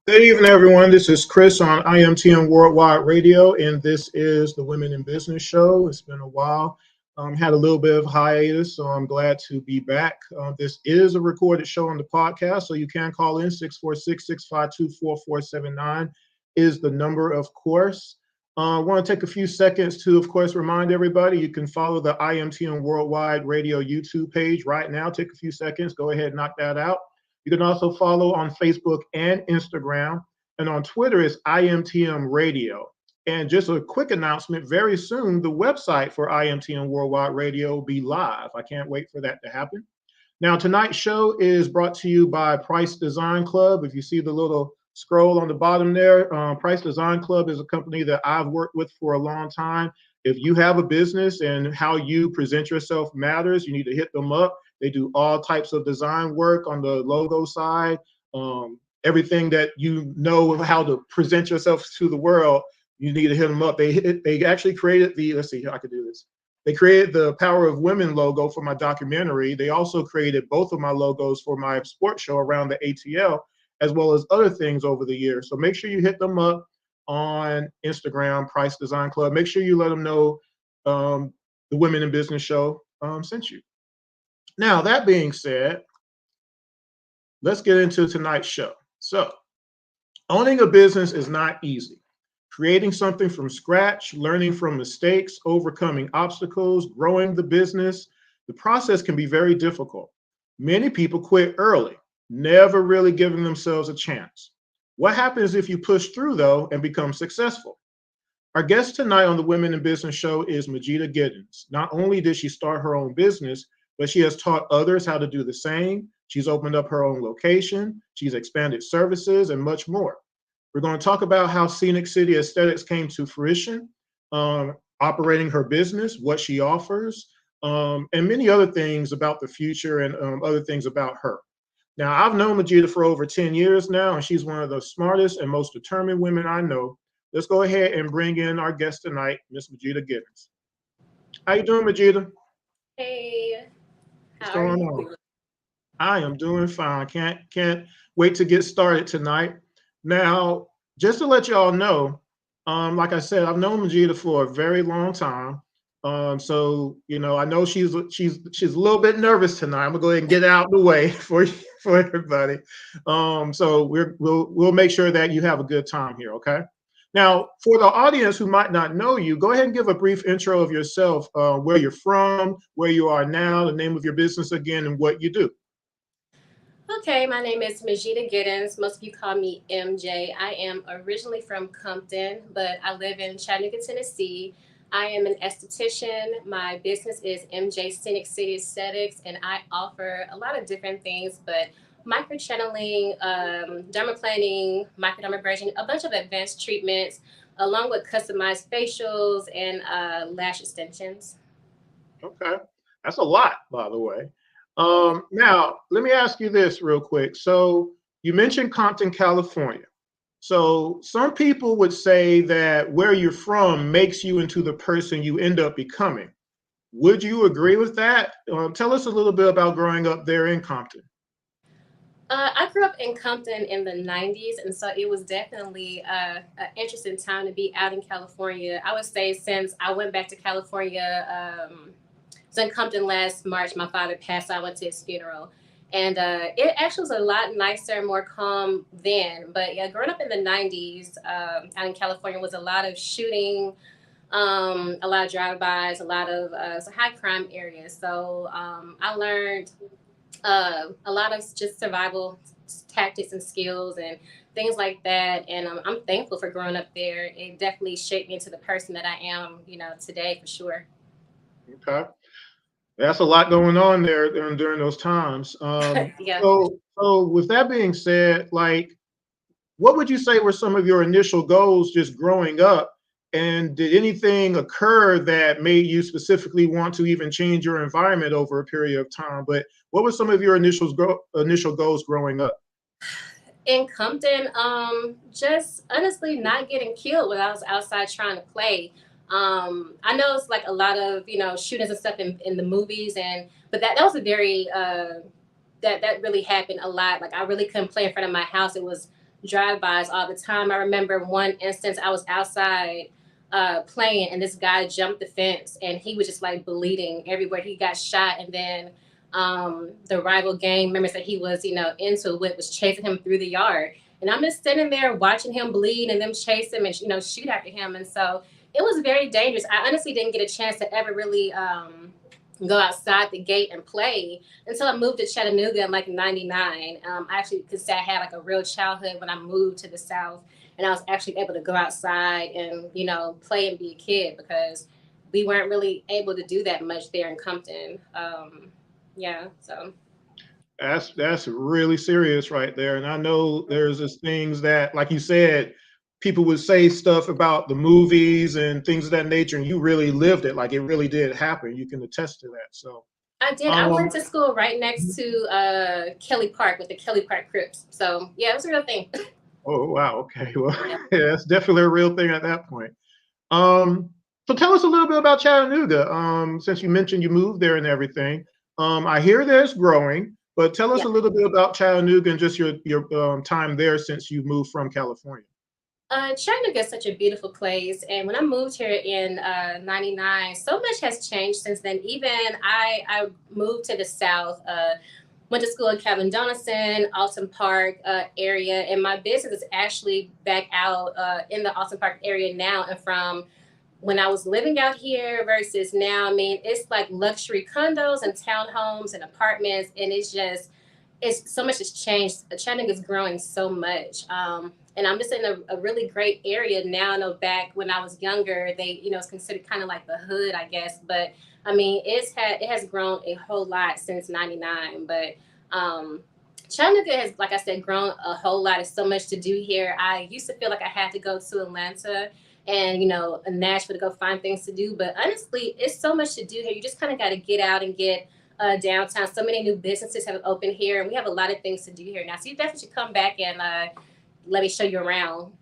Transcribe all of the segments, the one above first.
Good evening, everyone. This is Chris on IMTM Worldwide Radio, and this is the Women in Business Show. It's been a while. Had a little bit of hiatus, so I'm glad to be back. This is a recorded show on the podcast, so you can call in 646-652-4479 is the number, of course. I want to take a few seconds to, of course, remind everybody you can follow the IMTM Worldwide Radio YouTube page right now. Take a few seconds. Go ahead and knock that out. You can also follow on Facebook and Instagram. And on Twitter is IMTM Radio. And just a quick announcement, very soon, the website for IMTM Worldwide Radio will be live. I can't wait for that to happen. Now, tonight's show is brought to you by Price Design Club. If you see the little scroll on the bottom there, Price Design Club is a company that I've worked with for a long time. If you have a business and how you present yourself matters, you need to hit them up. They do all types of design work on the logo side. Everything that you know how to present yourself to the world, you need to hit them up. They actually created the, let's see, I could do this. They created the Power of Women logo for my documentary. They also created both of my logos for my sports show around the ATL, as well as other things over the years. So make sure you hit them up on Instagram, Price Design Club. Make sure you let them know the Women in Business Show sent you. Now, that being said, let's get into tonight's show. So, owning a business is not easy. Creating something from scratch, learning from mistakes, overcoming obstacles, growing the business, the process can be very difficult. Many people quit early, never really giving themselves a chance. What happens if you push through, though, and become successful? Our guest tonight on the Women in Business Show is Majeedah Giddens. Not only did she start her own business, but she has taught others how to do the same. She's opened up her own location. She's expanded services and much more. We're going to talk about how Scenic City Aesthetics came to fruition, operating her business, what she offers, and many other things about the future and other things about her. Now, I've known Majeedah for over 10 years now, and she's one of the smartest and most determined women I know. Let's go ahead and bring in our guest tonight, Miss Majeedah Giddens. How you doing, Majeedah? Hey, What's how are going you? on? I am doing fine. Can't wait to get started tonight. Now, just to let y'all know, like I said, I've known Majeedah for a very long time. So I know she's a little bit nervous tonight. I'm gonna go ahead and get it out of the way for everybody. So we'll make sure that you have a good time here. Okay. Now, for the audience who might not know you, go ahead and give a brief intro of yourself, where you're from, where you are now, the name of your business again, and what you do. Okay, my name is Majeedah Giddens. Most of you call me MJ. I am originally from Compton, but I live in Chattanooga, Tennessee. I am an esthetician. My business is MJ Scenic City Aesthetics, and I offer a lot of different things, but microchanneling, dermaplaning, microdermabrasion, a bunch of advanced treatments, along with customized facials and lash extensions. Okay, that's a lot, by the way. Now, let me ask you this real quick. So, you mentioned Compton, California. So, some people would say that where you're from makes you into the person you end up becoming. Would you agree with that? Tell us a little bit about growing up there in Compton. I grew up in Compton in the 90s, and so it was definitely an interesting time to be out in California. I would say since I went back to California, was in Compton last March. My father passed. So I went to his funeral. And it actually was a lot nicer, more calm then. But yeah, growing up in the 90s out in California was a lot of shooting, a lot of drive-bys, a lot of it's a high crime area. So I learned a lot of just survival tactics and skills and things like that. And I'm thankful for growing up there. It definitely shaped me into the person that I am, today for sure. Okay. That's a lot going on there during those times. Yeah. So with that being said, like, what would you say were some of your initial goals just growing up? And did anything occur that made you specifically want to even change your environment over a period of time? But what were some of your initial goals growing up? In Compton, just honestly not getting killed when I was outside trying to play. I know it's like a lot of shootings and stuff in the movies, but that was a very that really happened a lot. Like I really couldn't play in front of my house. It was drive-bys all the time. I remember one instance I was outside playing, and this guy jumped the fence, and he was just like bleeding everywhere. He got shot, and then the rival gang members that he was, into with was chasing him through the yard. And I'm just sitting there watching him bleed and them chase him and, shoot after him. And so it was very dangerous. I honestly didn't get a chance to ever really go outside the gate and play until I moved to Chattanooga in like '99. I actually could say I had like a real childhood when I moved to the South, and I was actually able to go outside and, play and be a kid, because we weren't really able to do that much there in Compton. Yeah, so. That's really serious right there. And I know there's just things that, like you said, people would say stuff about the movies and things of that nature, and you really lived it. Like it really did happen. You can attest to that. So I did. I went to school right next to Kelly Park with the Kelly Park Crips. So yeah, it was a real thing. Oh wow, okay. Well, yeah, it's definitely a real thing at that point. So tell us a little bit about Chattanooga. Since you mentioned you moved there and everything. I hear that it's growing. But tell us a little bit about Chattanooga and just your time there since you moved from California. Chattanooga is such a beautiful place, and when I moved here in '99, so much has changed since then. Even I moved to the South, went to school in Calvin Donaldson, Alton Park area, and my business is actually back out in the Alton Park area now. And from when I was living out here versus now, I mean, it's like luxury condos and townhomes and apartments, and it's so much has changed. Chattanooga is growing so much. And I'm just in a really great area now. I know back when I was younger, they, it's considered kind of like the hood, I guess. But I mean, it has grown a whole lot since '99. But Chattanooga has, like I said, grown a whole lot. There's so much to do here. I used to feel like I had to go to Atlanta and, Nashville to go find things to do. But honestly, it's so much to do here. You just kind of got to get out and get downtown. So many new businesses have opened here, and we have a lot of things to do here now. So you definitely should come back and let me show you around.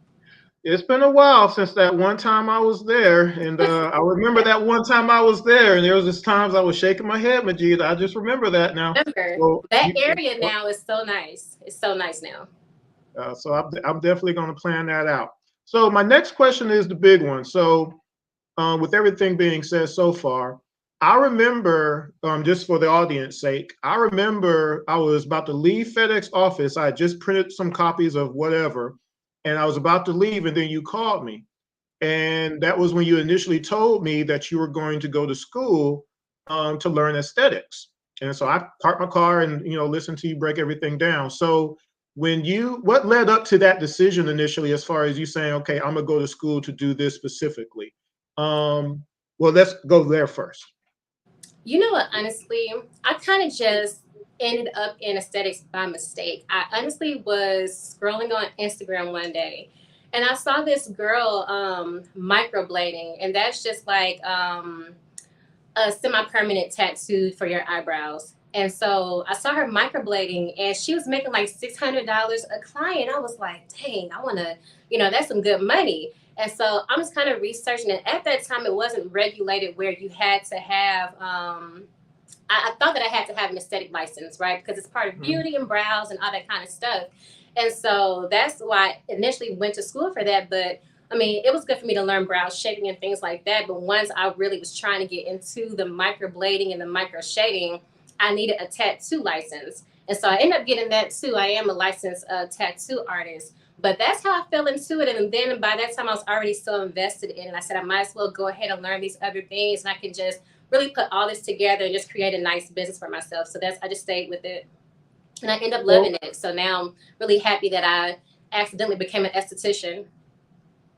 It's been a while since that one time I was there, and I remember that one time I was there, and there was just times I was shaking my head, Majeedah. I just remember that now. So that area now is so nice. It's so nice now. So I'm definitely going to plan that out. So my next question is the big one. So with everything being said so far, I remember, just for the audience sake, I remember I was about to leave FedEx office. I had just printed some copies of whatever, and I was about to leave, and then you called me. And that was when you initially told me that you were going to go to school to learn aesthetics. And so I parked my car and, listened to you break everything down. So what led up to that decision initially, as far as you saying, okay, I'm gonna go to school to do this specifically? Well, let's go there first. You know what, honestly, I kind of just ended up in aesthetics by mistake. I honestly was scrolling on Instagram one day, and I saw this girl microblading, and that's just like a semi-permanent tattoo for your eyebrows. And so I saw her microblading, and she was making like $600 a client. I was like, dang, I want to, that's some good money. And so I'm just kind of researching it. At that time, it wasn't regulated where you had to have, I thought that I had to have an aesthetic license, right? Because it's part of beauty and brows and all that kind of stuff. And so that's why I initially went to school for that. But I mean, it was good for me to learn brow shading and things like that. But once I really was trying to get into the microblading and the micro shading, I needed a tattoo license. And so I ended up getting that too. I am a licensed tattoo artist. But that's how I fell into it. And then by that time, I was already so invested in it. I said, I might as well go ahead and learn these other things. And I can just really put all this together and just create a nice business for myself. So I just stayed with it. And I ended up loving it. So now I'm really happy that I accidentally became an esthetician.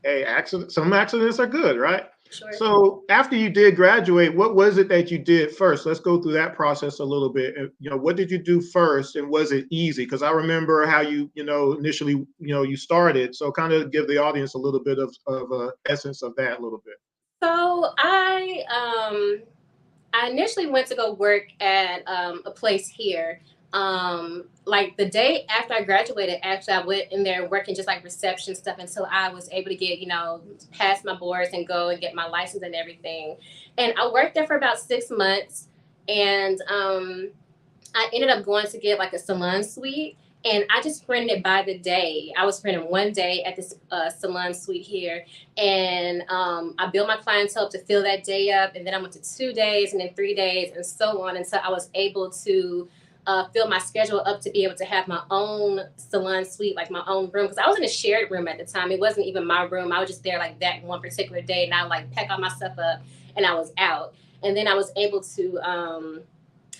Hey, some accidents are good, right? Sure. So after you did graduate, what was it that you did first? Let's go through that process a little bit. What did you do first, and was it easy? Because I remember how you initially, you started. So kind of give the audience a little bit of essence of that a little bit. So I initially went to go work at a place here. Like the day after I graduated, actually, I went in there working just like reception stuff until I was able to get, pass my boards and go and get my license and everything. And I worked there for about 6 months, and I ended up going to get like a salon suite. And I just rented it by the day. I was renting one day at this salon suite here. And I built my clientele up to fill that day up. And then I went to 2 days and then 3 days and so on until I was able to fill my schedule up to be able to have my own salon suite, like my own room. Because I was in a shared room at the time. It wasn't even my room. I was just there like that one particular day. And I like pack all my stuff up and I was out. And then I was able to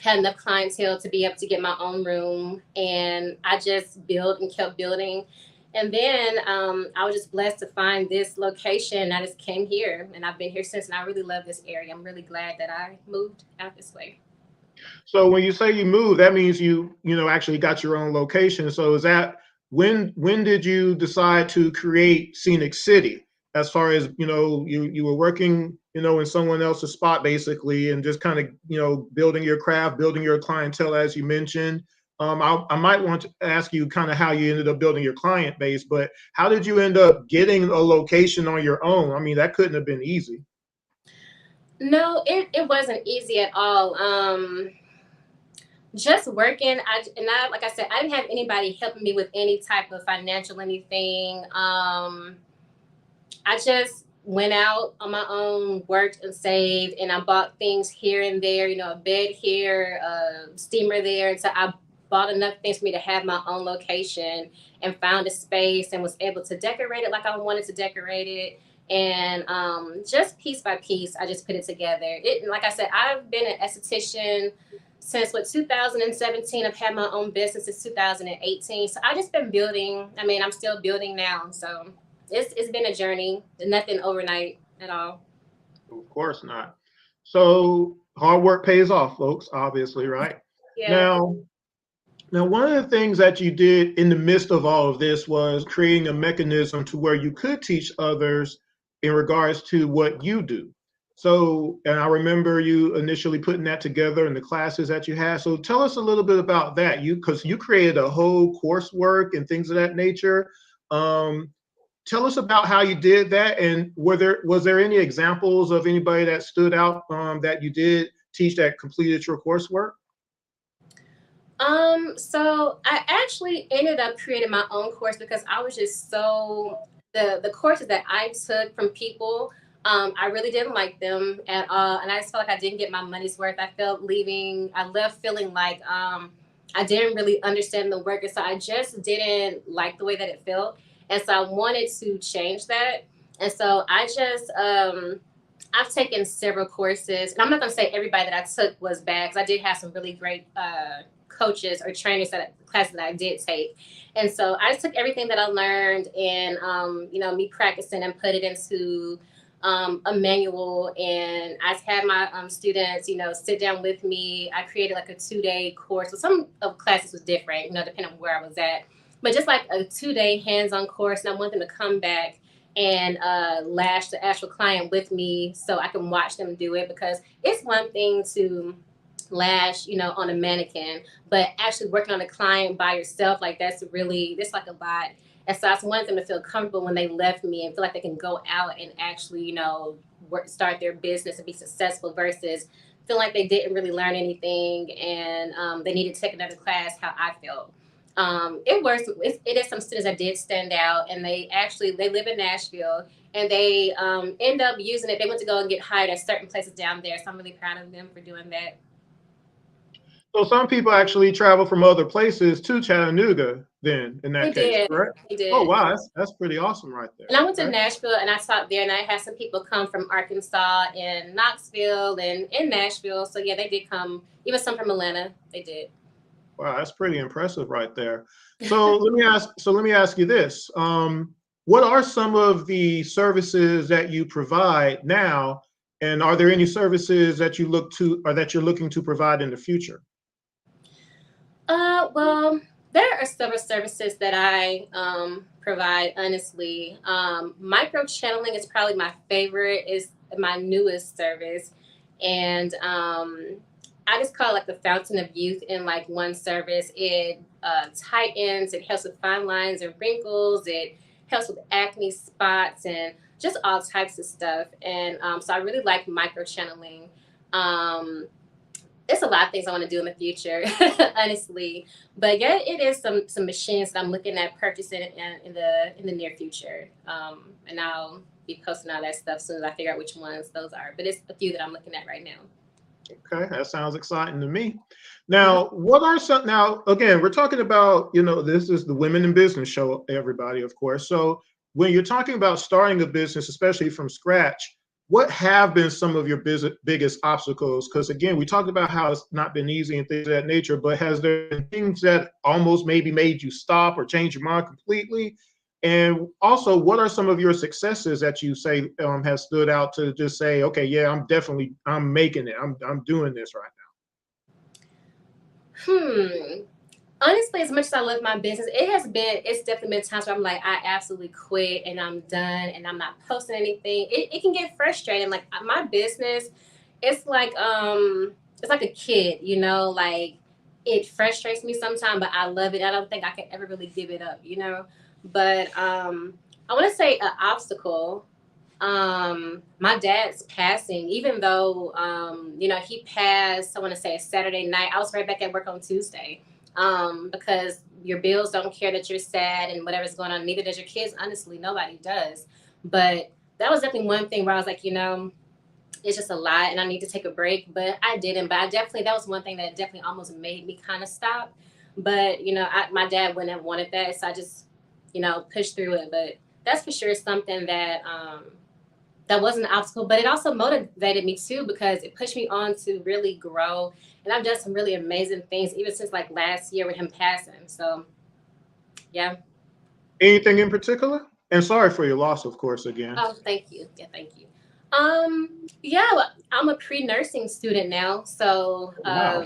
had enough clientele to be able to get my own room, and I just built and kept building. And then I was just blessed to find this location. I just came here, and I've been here since, and I really love this area. I'm really glad that I moved out this way. So when you say you moved, that means you actually got your own location. So is that when did you decide to create Scenic City? As far as you were working in someone else's spot basically, and just kind of building your craft, building your clientele as you mentioned. I might want to ask you kind of how you ended up building your client base, but how did you end up getting a location on your own? I mean, that couldn't have been easy. No, it wasn't easy at all. Just working. I like I said, I didn't have anybody helping me with any type of financial anything. I just went out on my own, worked and saved, and I bought things here and there, a bed here, a steamer there. And so I bought enough things for me to have my own location and found a space and was able to decorate it like I wanted to decorate it. And just piece by piece, I just put it together. Like I said, I've been an esthetician since 2017. I've had my own business since 2018. So I just been building. I mean, I'm still building now. So it's been a journey, nothing overnight at all. Of course not. So hard work pays off, folks, obviously, right? Yeah. Now, one of the things that you did in the midst of all of this was creating a mechanism to where you could teach others in regards to what you do. So, and I remember you initially putting that together in the classes that you had. So tell us a little bit about that. Because you created a whole coursework and things of that nature. Tell us about how you did that, and was there any examples of anybody that stood out that you did teach that completed your coursework? So I actually ended up creating my own course because I was just the courses that I took from people, I really didn't like them at all, and I just felt like I didn't get my money's worth. I left feeling like I didn't really understand the work, and so I just didn't like the way that it felt. And so I wanted to change that. And so I've taken several courses, and I'm not going to say everybody that I took was bad because I did have some really great coaches or trainers classes that I did take. And so I took everything that I learned and, me practicing and put it into a manual. And I had my students, sit down with me. I created like a 2-day course. So some of classes was different, depending on where I was at. But just like a 2-day hands-on course, and I want them to come back and lash the actual client with me so I can watch them do it, because it's one thing to lash, on a mannequin, but actually working on a client by yourself, like that's like a lot. And so I just wanted them to feel comfortable when they left me and feel like they can go out and actually, start their business and be successful versus feel like they didn't really learn anything and they needed to take another class, how I felt. It is some students that did stand out, and they live in Nashville, and they end up using it. They went to go and get hired at certain places down there. So I'm really proud of them for doing that. So some people actually travel from other places to Chattanooga then in that case, correct? They did. Oh, wow, that's pretty awesome right there. And I went to Nashville and I taught there, and I had some people come from Arkansas and Knoxville and in Nashville. So yeah, they did come, even some from Atlanta. They did. Wow, that's pretty impressive right there. So let me ask you this. What are some of the services that you provide now? And are there any services that you look to or that you're looking to provide in the future? Well, there are several services that I provide, honestly. Micro channeling is probably my favorite, is my newest service. And I just call it like the fountain of youth in like one service. It tightens, it helps with fine lines and wrinkles, it helps with acne spots and just all types of stuff. And so I really like micro channeling. it's a lot of things I want to do in the future, honestly. But yeah, it is some machines that I'm looking at purchasing in the near future. And I'll be posting all that stuff as soon as I figure out which ones those are. But it's a few that I'm looking at right now. Okay, that sounds exciting to me. Now, what are some, now, again, we're talking about, this is the Women in Business show, everybody, of course. So when you're talking about starting a business, especially from scratch, what have been some of your biggest obstacles? Because again, we talked about how it's not been easy and things of that nature, but has there been things that almost maybe made you stop or change your mind completely? And also, what are some of your successes that you say have stood out to just say, okay, yeah, I'm making it. I'm doing this right Honestly, as much as I love my business, it's definitely been times where I'm like, I absolutely quit and I'm done and I'm not posting anything. It can get frustrating. Like my business, it's like it's like a kid, like it frustrates me sometimes, but I love it. I don't think I can ever really give it up. But I want to say an obstacle. My dad's passing, even though he passed, I want to say a Saturday night. I was right back at work on Tuesday. Because your bills don't care that you're sad and whatever's going on, neither does your kids. Honestly, nobody does. But that was definitely one thing where I was like, it's just a lot and I need to take a break. But I didn't. But that was one thing that definitely almost made me kind of stop. But, my dad wouldn't have wanted that. So I just, pushed through it. But that's for sure something that wasn't an obstacle, but it also motivated me too, because it pushed me on to really grow. And I've done some really amazing things even since like last year with him passing. So yeah. Anything in particular? And sorry for your loss, of course, again. Oh, thank you. Yeah, thank you. Yeah, well, I'm a pre-nursing student now. So Wow.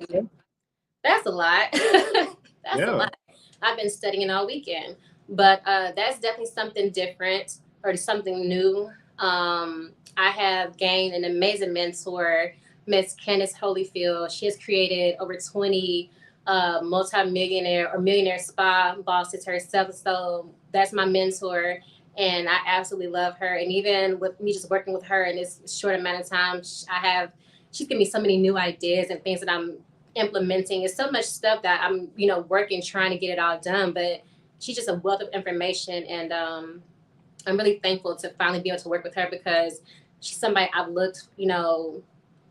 that's a lot. That's a Yeah. lot. I've been studying all weekend. But that's definitely something different or something new. I have gained an amazing mentor, Miss Candace Holyfield. She has created over 20 multi-millionaire or millionaire spa bosses herself. So that's my mentor. And I absolutely love her. And even with me just working with her in this short amount of time, she's given me so many new ideas and things that I'm implementing. It's so much stuff that I'm, working, trying to get it all done. But she's just a wealth of information. And I'm really thankful to finally be able to work with her, because she's somebody I've looked,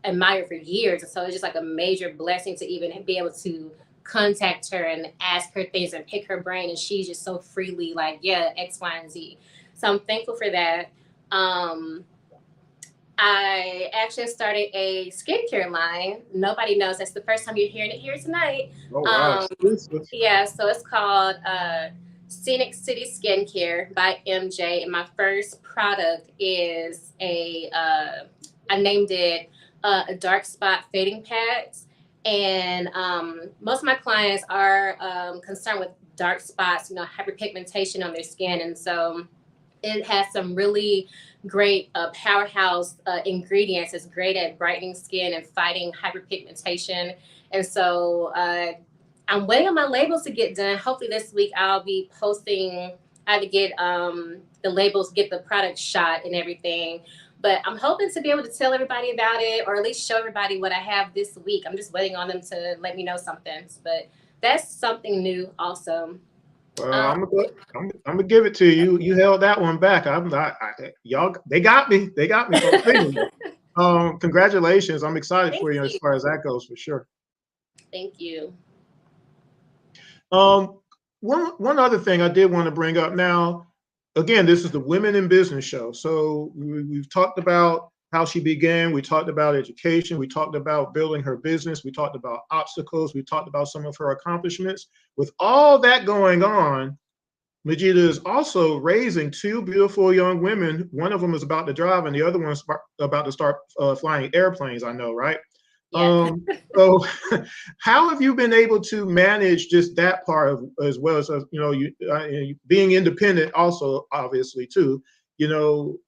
admired for years. And so it's just like a major blessing to even be able to contact her and ask her things and pick her brain. And she's just so freely like, yeah, X, Y, and Z. So I'm thankful for that. I actually started a skincare line. Nobody knows. That's the first time you're hearing it here tonight. Oh, wow. Yeah, so it's called Scenic City Skincare by MJ. And my first product is I named it a dark spot fading pads. And most of my clients are concerned with dark spots, hyperpigmentation on their skin. And so it has some really great powerhouse ingredients. It's great at brightening skin and fighting hyperpigmentation. And so I'm waiting on my labels to get done. Hopefully this week I'll be posting how to get the labels, get the product shot and everything. But I'm hoping to be able to tell everybody about it, or at least show everybody what I have this week. I'm just waiting on them to let me know something. But that's something new also. Well, I'm gonna give it to you. You held that one back. I'm not. Y'all, they got me. They got me. Congratulations. I'm excited for you as far as that goes, for sure. Thank you. One other thing I did want to bring up now. Again, this is the Women in Business show. So we've talked about how she began. We talked about education. We talked about building her business. We talked about obstacles. We talked about some of her accomplishments. With all that going on, Majeedah is also raising two beautiful young women. One of them is about to drive, and the other one's about to start flying airplanes, I know, right? Yeah. So how have you been able to manage just that part of, as well as, you being independent also, obviously, too,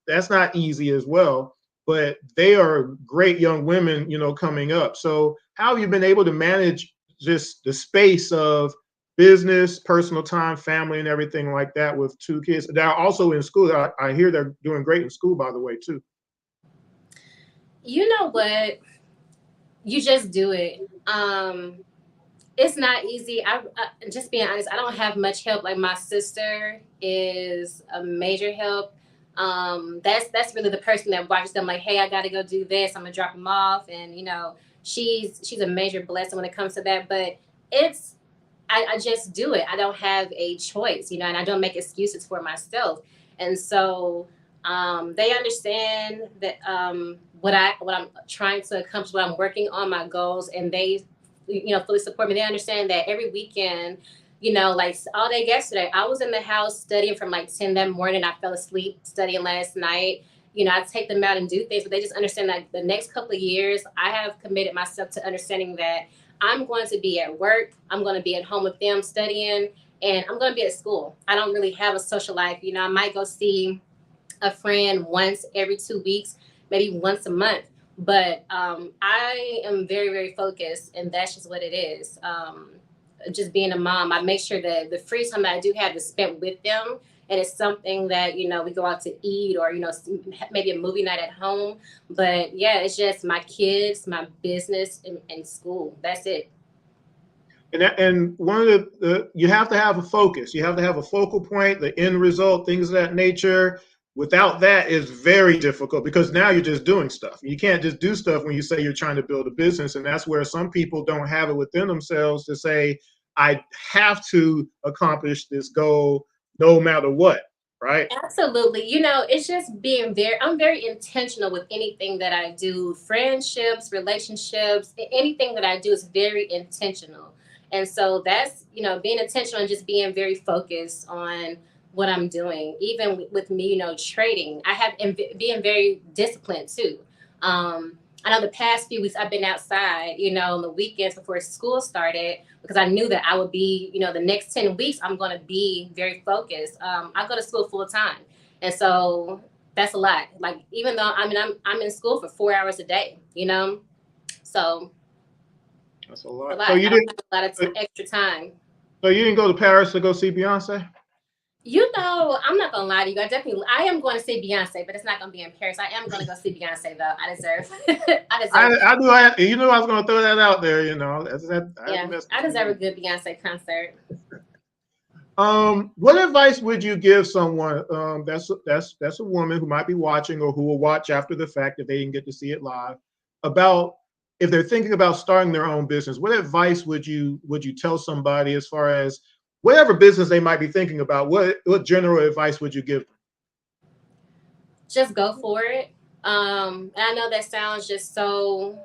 that's not easy as well, but they are great young women, coming up. So how have you been able to manage just the space of business, personal time, family, and everything like that with two kids that are also in school? I hear they're doing great in school, by the way, too. You know what? You just do it. It's not easy. Just being honest, I don't have much help. Like my sister is a major help. That's really the person that watches them. Like, hey, I got to go do this. I'm gonna drop them off, and she's a major blessing when it comes to that. But it's I just do it. I don't have a choice, and I don't make excuses for myself. And so they understand that what I'm trying to accomplish, what I'm working on, my goals, and they fully support me. They understand that every weekend, like all day yesterday, I was in the house studying from like 10 that morning. I fell asleep studying last night. I take them out and do things, but they just understand that the next couple of years, I have committed myself to understanding that I'm going to be at work, I'm going to be at home with them studying, and I'm going to be at school. I don't really have a social life. I might go see a friend once every 2 weeks, maybe once a month. But I am very, very focused, and that's just what it is. Just being a mom, I make sure that the free time that I do have is spent with them. And it's something that, we go out to eat or, maybe a movie night at home. But yeah, it's just my kids, my business, and school. That's it. And one of you have to have a focus. You have to have a focal point, the end result, things of that nature. Without that, it's very difficult because now you're just doing stuff. You can't just do stuff when you say you're trying to build a business. And that's where some people don't have it within themselves to say, I have to accomplish this goal no matter what, right? Absolutely. It's just I'm very intentional with anything that I do. Friendships, relationships, anything that I do is very intentional. And so that's, being intentional and just being very focused on what I'm doing. Even with me, trading, and being very disciplined too. I know the past few weeks I've been outside, on the weekends before school started because I knew that I would be, the next 10 weeks, I'm going to be very focused. I go to school full time. And so that's a lot. Like, even though, I'm in school for 4 hours a day, so That's a lot. a lot. So I you don't didn't. have a lot of extra time. So you didn't go to Paris to go see Beyonce? I'm not gonna lie to you. I am going to see Beyonce, but it's not gonna be in Paris. I am gonna go see Beyonce though. I deserve, I deserve. I knew you knew I was going to throw that out there. Yeah, I deserve a good Beyonce concert. What advice would you give someone that's a woman who might be watching or who will watch after the fact if they didn't get to see it live about if they're thinking about starting their own business? What advice would you tell somebody as far as whatever business they might be thinking about? What general advice would you give them? Just go for it. And I know that sounds just so,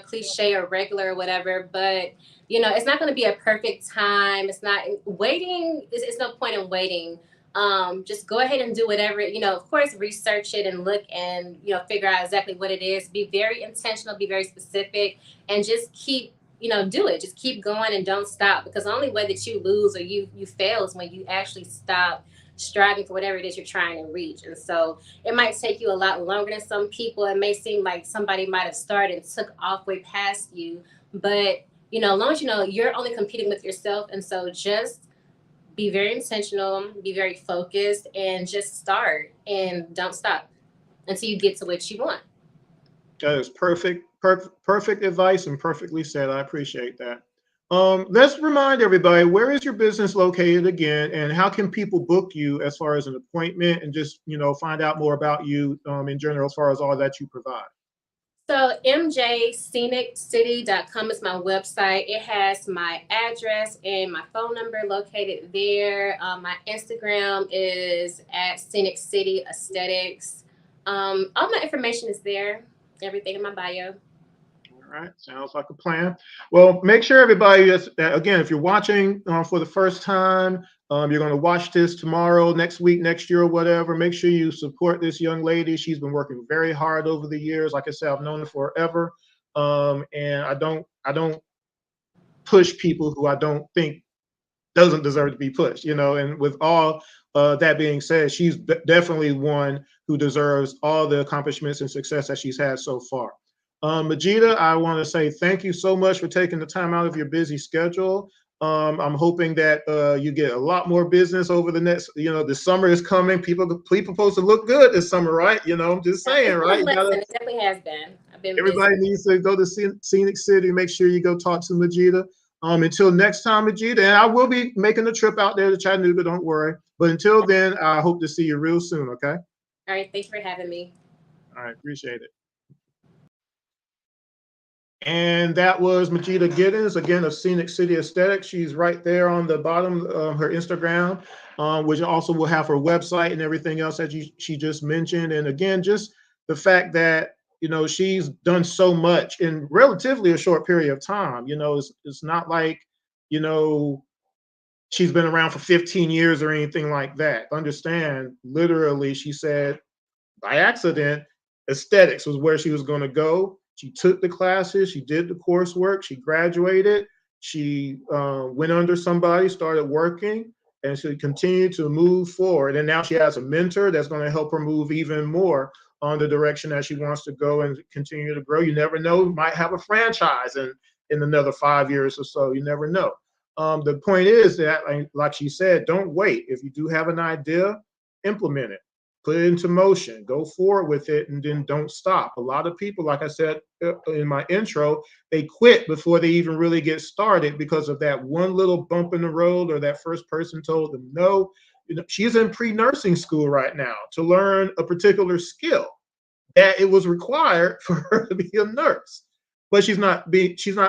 cliche or regular or whatever, but it's not going to be a perfect time. It's not waiting. It's no point in waiting. Just go ahead and do whatever, of course, research it and look and, figure out exactly what it is. Be very intentional, be very specific, and just keep, do it. Just keep going and don't stop, because the only way that you lose or you fail is when you actually stop striving for whatever it is you're trying to reach. And so it might take you a lot longer than some people. It may seem like somebody might have started and took off way past you, but as long as you're only competing with yourself. And so just be very intentional, be very focused, and just start and don't stop until you get to what you want. That is perfect advice and perfectly said. I appreciate that. Let's remind everybody, where is your business located again, and how can people book you as far as an appointment and just find out more about you in general as far as all that you provide? So mjsceniccity.com is my website. It has my address and my phone number located there. My Instagram is at Scenic City Aesthetics. All my information is there. Everything in my bio. All right, sounds like a plan. Well, make sure everybody is, again, if you're watching for the first time, you're going to watch this tomorrow, next week, next year, or whatever. Make sure you support this young lady. She's been working very hard over the years. Like I said, I've known her forever, and I don't push people who I don't think doesn't deserve to be pushed. And with all that being said, she's definitely one who deserves all the accomplishments and success that she's had so far. Majeedah, I want to say thank you so much for taking the time out of your busy schedule. I'm hoping that you get a lot more business over the next, the summer is coming. People supposed to look good this summer, right? I'm just saying, It's been a right? blessing. It definitely has been. been Everybody busy. needs to go to Scenic City. Make sure you go talk to Majeedah. Until next time, Majeedah, and I will be making a trip out there to Chattanooga, don't worry. But until then, I hope to see you real soon, okay? All right, thanks for having me. All right, appreciate it. And that was Majeedah Giddens, again, of Scenic City Aesthetics. She's right there on the bottom of her Instagram, which also will have her website and everything else that she just mentioned. And again, just the fact that, you know, she's done so much in relatively a short period of time. You know, it's not like, you know, she's been around for 15 years or anything like that. Understand, literally, she said, by accident, aesthetics was where she was going to go. She took the classes, she did the coursework, she graduated, she went under somebody, started working, and she continued to move forward. And now she has a mentor that's going to help her move even more on the direction that she wants to go and continue to grow. You never know, might have a franchise in another 5 years or so. You never know. The point is that, like she said, don't wait. If you do have an idea, implement it. Put it into motion, go forward with it, and then don't stop. A lot of people, like I said in my intro, they quit before they even really get started because of that one little bump in the road, or that first person told them no. You know, she's in pre-nursing school right now to learn a particular skill that it was required for her to be a nurse. But she's not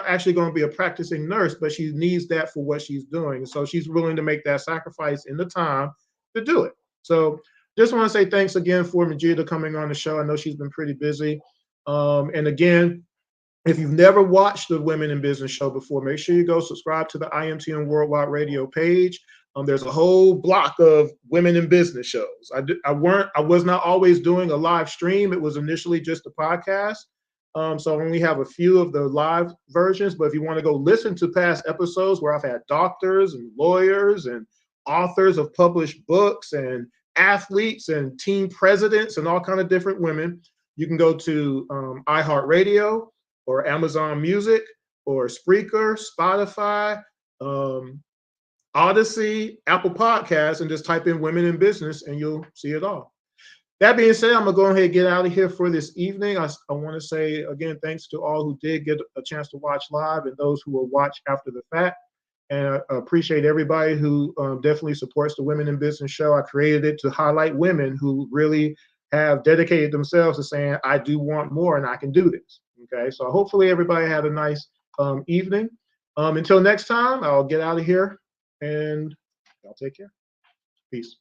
actually going to be a practicing nurse, but she needs that for what she's doing. So she's willing to make that sacrifice in the time to do it. So just want to say thanks again for Majeedah coming on the show. I know she's been pretty busy. And again, if you've never watched the Women in Business show before, make sure you go subscribe to the IMTN Worldwide Radio page. There's a whole block of women in business shows. I was not always doing a live stream. It was initially just a podcast. So I only have a few of the live versions. But if you want to go listen to past episodes where I've had doctors and lawyers and authors of published books and athletes and team presidents and all kind of different women, you can go to iHeartRadio or Amazon Music or Spreaker, Spotify, Odyssey, Apple Podcasts, and just type in Women in Business and you'll see it all. That being said, I'm going to go ahead and get out of here for this evening. I want to say, again, thanks to all who did get a chance to watch live and those who will watch after the fact. And I appreciate everybody who definitely supports the Women in Business show. I created it to highlight women who really have dedicated themselves to saying, I do want more and I can do this. Okay, so hopefully everybody had a nice evening. Until next time, I'll get out of here and y'all take care. Peace.